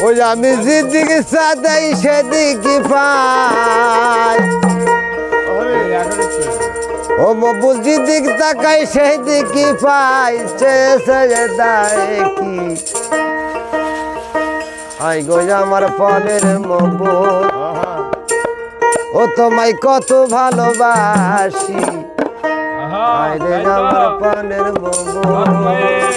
ওই আমি যেদিকে চাঁদাই সেদিকে পাই ও মবুল যেদিক তাকাই সেই দিকে পাই চেয়ে দেখি আই গো আমার পরের মবুল ও তোমায় কত ভালোবাসি আই রে আমার পরের মবুল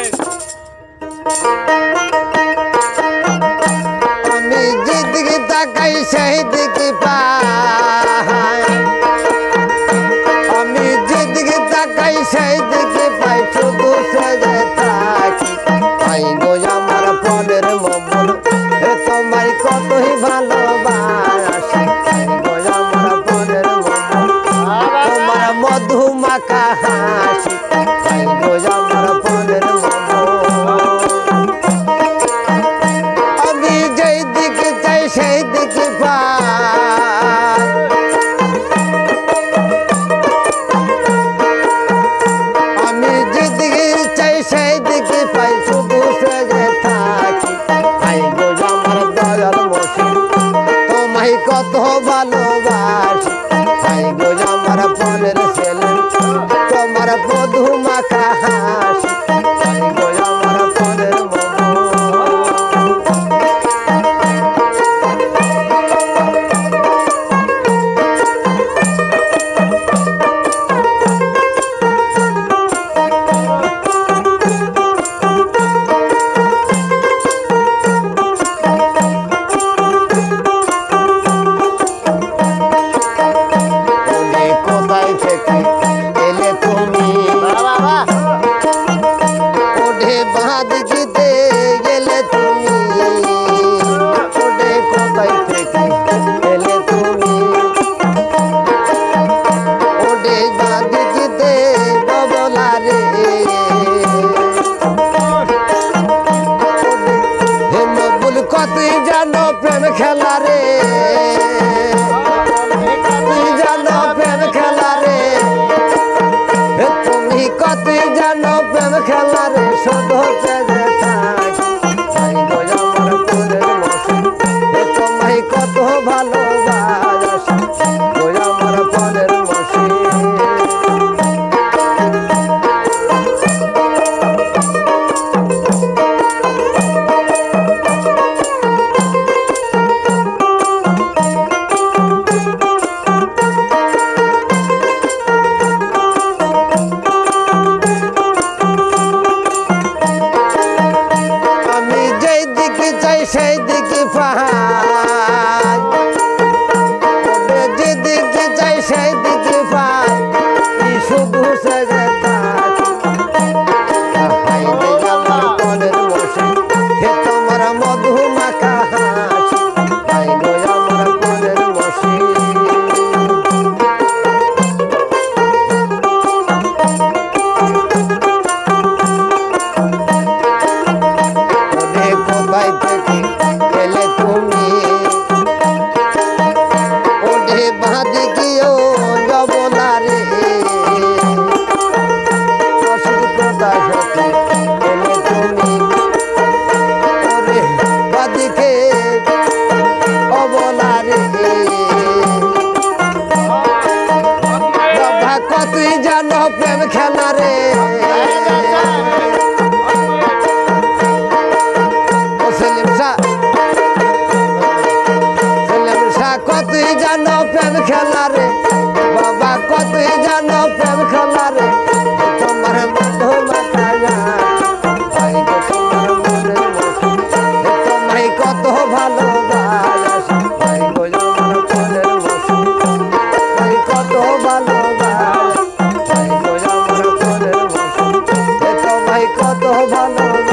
আমি যেদিকে তাকাই সেই দিকে পাই আমি যেদিকে তাকাই সেই দিকে পাই শুধু সেজে থাকি আই গো আমার পরের মবুল এ তোমায় কতই ভালোবাসি আই গো আমার পরের মবুল তোমার মধু মাখা হাসি আই গো আমার পরের সেই দিকে পাই আমি যেদিকে চাই সেই দিকে পাই শুধু সেজে থাকি আই গো আমার দয়াল মসি তোমায় কত ভালোবাসি আই গো আমার পরের ছেলে তোমার মধু মাখা হাসি আই গো আমার পরের কতই জানো প্রেম খেলা রে তুই জানো প্রেম খেলা রে তুমি কতই জানো প্রেম খেলা রে শুধু পেজে থাকি গো আমার পরের মসি তোমায় কত ভালোবাসি গো আমার পরের মসি সেই দিকে পাই যেদিকে যাই সেই দিকে পাই শুধু সেজে থাকি আমার পরের মসি হে তোমার মধু মাখা হাসি আই গো আমার পরের মসি কোথায় থেকে এলে তুমি ওঠে বাঁধে গিয়েও যবনা রে কোথায় থেকে এলে তুমি ওরে বাদিকে অবলা রে বাবা কতই জানো প্রেম খেলা রে কতই জানো প্রেম খেলা রে বাবা কতই জানো প্রেম খেলা রে তোমার মধু মাখা তোমায় কত ভালোবাসি গো আমার পরের মসি কত ভালোবাসি গো আমার পরের মসি তোমায় কত ভালোবাসি